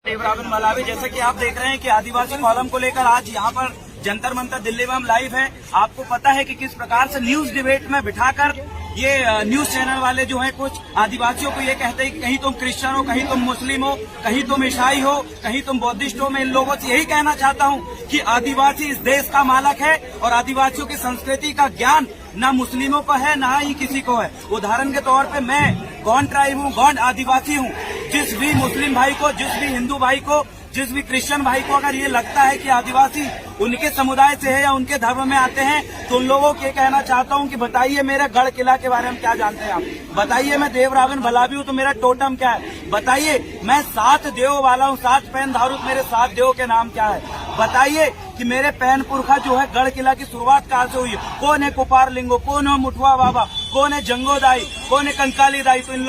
देवरावन Malawi, जैसे कि आप देख रहे हैं कि आदिवासी कॉलम को लेकर आज यहाँ पर जंतर मंतर दिल्ली में हम लाइव हैं। आपको पता है कि किस प्रकार से न्यूज डिबेट में बिठाकर ये न्यूज चैनल वाले जो हैं कुछ आदिवासियों को ये कहते हैं कि कहीं तुम क्रिश्चियन हो, कहीं तुम मुस्लिम हो, कहीं तुम ईसाई हो, कहीं तुम बौद्धिस्ट हो। मैं इन लोगों से यही कहना चाहता हूँ कि आदिवासी इस देश का मालक है और आदिवासियों की संस्कृति का ज्ञान न मुस्लिमों को है न ही किसी को है। उदाहरण के तौर पे मैं गौंड ट्राइब हूँ, गौंड आदिवासी हूँ। जिस भी मुस्लिम भाई को, जिस भी हिंदू भाई को, जिस भी क्रिश्चियन भाई को अगर ये लगता है कि आदिवासी उनके समुदाय से है या उनके धर्म में आते हैं, तो उन लोगों को ये कहना चाहता हूँ कि बताइए मेरे गढ़ किला के बारे में क्या जानते हैं आप। बताइए मैं देवरावन भलावी हूँ तो मेरा टोटम क्या है। बताइए मैं 7 देव वाला हूँ, 7 पैन धारुत, मेरे 7 देव के नाम क्या है। बताइए कि मेरे पैन पुरखा जो है गढ़ किला की शुरुआत कहाँ से हुई, कौन है कुपार लिंगो, कौन है मुठुआ बाबा, कौन है जंगोदाई, कौन है कंकाली दाई। तो इन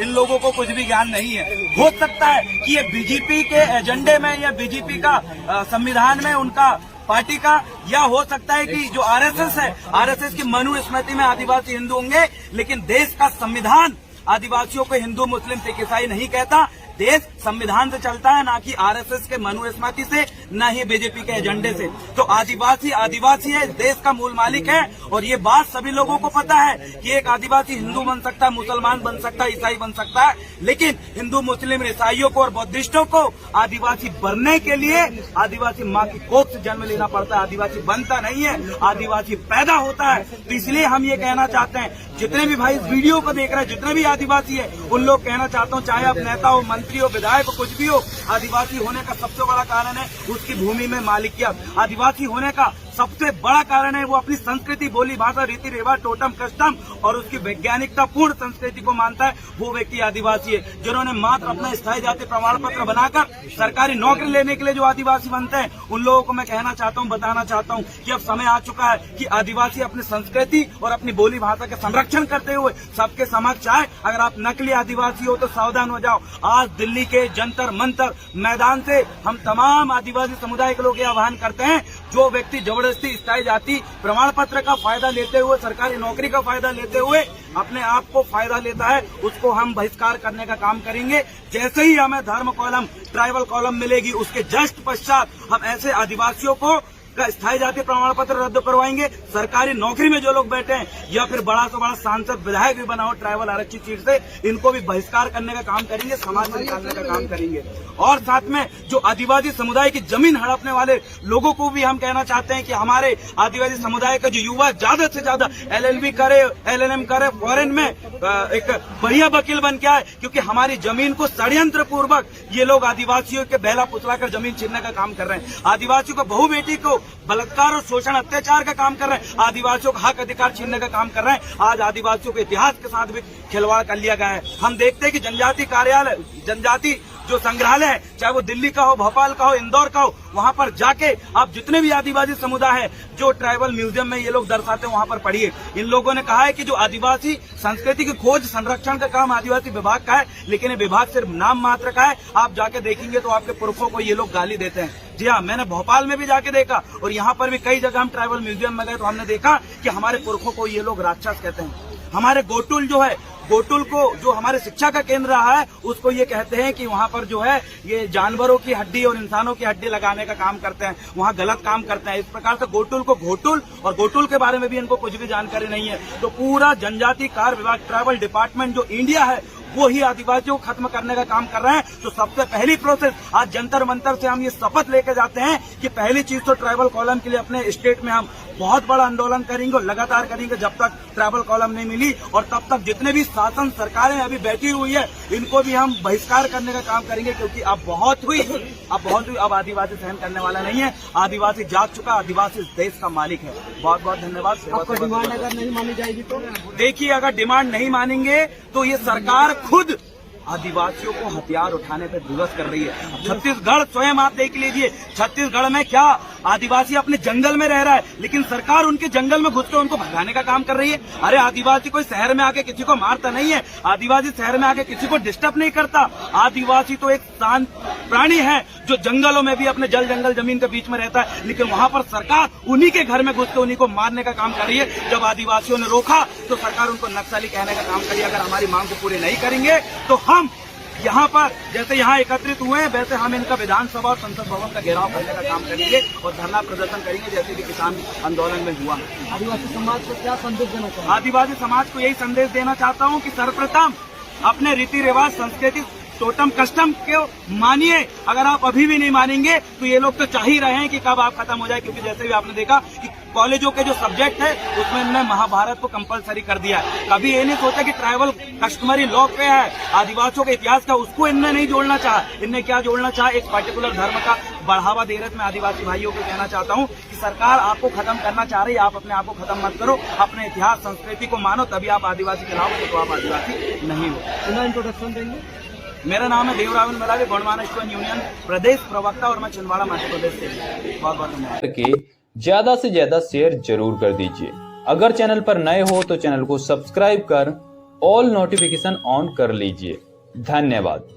लोगों को कुछ भी ज्ञान नहीं है। हो सकता है कि ये बीजेपी के एजेंडे में या बीजेपी का संविधान में उनका पार्टी का, या हो सकता है कि जो आरएसएस है, आरएसएस की मनुस्मृति में आदिवासी हिंदू होंगे, लेकिन देश का संविधान आदिवासियों को हिंदू मुस्लिम सिख ईसाई नहीं कहता। देश संविधान से चलता है, ना कि आरएसएस के मनुस्मृति से, न ही बीजेपी के एजेंडे से। तो आदिवासी आदिवासी है, देश का मूल मालिक है। और ये बात सभी लोगों को पता है कि एक आदिवासी हिंदू बन सकता है, मुसलमान बन सकता है, ईसाई बन सकता है, लेकिन हिंदू मुस्लिम ईसाइयों को और बौद्धिस्टों को आदिवासी बनने के लिए आदिवासी माँ की कोख से जन्म लेना पड़ता है। आदिवासी बनता नहीं है, आदिवासी पैदा होता है। तो इसलिए हम ये कहना चाहते हैं, जितने भी भाई इस वीडियो को देख रहे हैं, जितने भी आदिवासी है, उन लोग कहना चाहता हूँ, चाहे आप नेता हो, मंत्री हो, विधायक हो, कुछ भी हो, आदिवासी होने का सबसे बड़ा कारण है उसकी भूमि में मालिकियत। आदिवासी होने का सबसे बड़ा कारण है वो अपनी संस्कृति, बोली, भाषा, रीति रिवाज, टोटम कस्टम और उसकी वैज्ञानिकता पूर्ण संस्कृति को मानता है। वो व्यक्ति आदिवासी है। जिन्होंने मात्र अपना स्थायी जाति प्रमाण पत्र बनाकर सरकारी नौकरी लेने के लिए जो आदिवासी बनते हैं, उन लोगों को मैं कहना चाहता हूं, बताना चाहता हूं कि अब समय आ चुका है कि आदिवासी अपनी संस्कृति और अपनी बोली भाषा के संरक्षण करते हुए सबके समक्ष आए। अगर आप नकली आदिवासी हो तो सावधान हो जाओ। आज दिल्ली के जंतर मंतर मैदान से हम तमाम आदिवासी समुदाय के लोग ये आह्वान करते हैं, जो व्यक्ति जबरदस्ती स्थायी जाति प्रमाण पत्र का फायदा लेते हुए, सरकारी नौकरी का फायदा लेते हुए अपने आप को फायदा लेता है, उसको हम बहिष्कार करने का काम करेंगे। जैसे ही हमें धर्म कॉलम, ट्राइबल कॉलम मिलेगी, उसके जस्ट पश्चात हम ऐसे आदिवासियों को का स्थायी जाति प्रमाण पत्र रद्द करवाएंगे। सरकारी नौकरी में जो लोग बैठे हैं या फिर बड़ा से बड़ा सांसद विधायक भी बना हो ट्राइबल आरक्षित सीट से, इनको भी बहिष्कार करने का काम करेंगे, समाज से निकालने का काम करेंगे। और साथ में जो आदिवासी समुदाय की जमीन हड़पने वाले लोगों को भी हम कहना चाहते हैं कि हमारे आदिवासी समुदाय का जो युवा ज्यादा से ज्यादा LLB करे, LLM करे, फॉरेन में एक बढ़िया वकील बन के आए, क्योंकि हमारी जमीन को षड्यंत्र पूर्वक ये लोग आदिवासियों के बहला फुसलाकर जमीन छीनने का काम कर रहे हैं। आदिवासियों को, बहु बेटी को बलात्कार और शोषण, अत्याचार का काम कर रहे हैं। आदिवासियों का हक अधिकार छीनने का काम कर रहे हैं। आज आदिवासियों के इतिहास के साथ भी खिलवाड़ कर लिया गया है। हम देखते हैं कि जनजाति कार्यालय, जनजाति जो संग्रहालय है, चाहे वो दिल्ली का हो, भोपाल का हो, इंदौर का हो, वहां पर जाके आप जितने भी आदिवासी समुदाय है जो ट्राइबल म्यूजियम में ये लोग दर्शाते हैं, वहां पर पढ़िए। इन लोगों ने कहा है कि जो आदिवासी संस्कृति की खोज संरक्षण का काम आदिवासी विभाग का है, लेकिन ये विभाग सिर्फ नाम मात्र का है। आप जाके देखेंगे तो आपके पुरखों को ये लोग गाली देते हैं। जी हाँ, मैंने भोपाल में भी जाके देखा और यहाँ पर भी कई जगह हम ट्राइबल म्यूजियम में गए तो हमने देखा कि हमारे पुरखों को ये लोग राक्षस कहते हैं। हमारे गोटुल जो है, गोटुल को जो हमारे शिक्षा का केंद्र रहा है, उसको ये कहते हैं कि वहाँ पर जो है ये जानवरों की हड्डी और इंसानों की हड्डी लगाने का काम करते हैं, वहाँ गलत काम करते हैं। इस प्रकार से गोटुल को घोटुल और गोटुल के बारे में भी इनको कुछ भी जानकारी नहीं है। तो पूरा जनजाति कार्य विभाग, ट्राइबल डिपार्टमेंट जो इंडिया है, वो ही आदिवासियों को खत्म करने का काम कर रहे हैं। तो सबसे पहली प्रोसेस आज जंतर मंतर से हम ये शपथ लेके जाते हैं कि पहली चीज तो ट्राइबल कॉलम के लिए अपने स्टेट में हम बहुत बड़ा आंदोलन करेंगे और लगातार करेंगे जब तक ट्राइबल कॉलम नहीं मिली। और तब तक जितने भी शासन सरकारें अभी बैठी हुई है, इनको भी हम बहिष्कार करने का काम करेंगे, क्योंकि अब बहुत हुई। अब आदिवासी सहन करने वाला नहीं है। आदिवासी जाग चुका, आदिवासी इस देश का मालिक है। बहुत बहुत धन्यवाद। डिमांड अगर नहीं मानी जाएगी तो देखिए, अगर डिमांड नहीं मानेंगे तो ये सरकार खुद आदिवासियों को हथियार उठाने पर दिवस कर रही है। छत्तीसगढ़ स्वयं आप देख लीजिए, छत्तीसगढ़ में क्या आदिवासी अपने जंगल में रह रहा है, लेकिन सरकार उनके जंगल में घुस के उनको भगाने का काम कर रही है। अरे आदिवासी कोई शहर में आके किसी को मारता नहीं है, आदिवासी शहर में आके किसी को डिस्टर्ब नहीं करता। आदिवासी तो एक शांत प्राणी है जो जंगलों में भी अपने जल जंगल जमीन के बीच में रहता है, लेकिन वहाँ पर सरकार उन्हीं के घर में घुस के उन्हीं को मारने का काम कर रही है। जब आदिवासियों ने रोका तो सरकार उनको नक्सली कहने का काम करी। अगर हमारी मांग को पूरी नहीं करेंगे तो हम यहाँ पर जैसे यहाँ एकत्रित हुए हैं वैसे हम इनका विधानसभा और संसद भवन का घेराव करने का काम करेंगे और धरना प्रदर्शन करेंगे जैसे कि किसान आंदोलन में हुआ। आदिवासी समाज को क्या संदेश देना चाहिए? आदिवासी समाज को यही संदेश देना चाहता हूँ कि सर्वप्रथम अपने रीति रिवाज, संस्कृति, टोटम कस्टम को मानिए। अगर आप अभी भी नहीं मानेंगे तो ये लोग तो चाह ही रहे हैं कि कब आप खत्म हो जाए, क्योंकि जैसे भी आपने देखा कि कॉलेजों के जो सब्जेक्ट है उसमें इन्होंने महाभारत को कंपलसरी कर दिया है। कभी ये नहीं सोचा कि ट्राइबल कस्टमरी लॉ पे है आदिवासियों के इतिहास का, उसको इनने नहीं जोड़ना चाहा। इनने क्या जोड़ना चाहा, एक पर्टिकुलर धर्म का बढ़ावा दे रहे थे। मैं आदिवासी भाइयों को कहना चाहता हूँ कि सरकार आपको खत्म करना चाह रही है, आप अपने आप को खत्म मत करो, अपने इतिहास संस्कृति को मानो, तभी आप आदिवासी कहलाओगे, तो आप आदिवासी नहीं हो। पुनः इंट्रोडक्शन देंगे। मेरा नाम है देवरावन मलावी, गोंडवाना स्टूडेंट यूनियन प्रदेश प्रवक्ता, और मैं छिंदवाड़ा मध्य प्रदेश से हूँ। बहुत बहुत धन्यवाद। के ज्यादा से ज्यादा शेयर जरूर कर दीजिए। अगर चैनल पर नए हो तो चैनल को सब्सक्राइब कर ऑल नोटिफिकेशन ऑन कर लीजिए। धन्यवाद।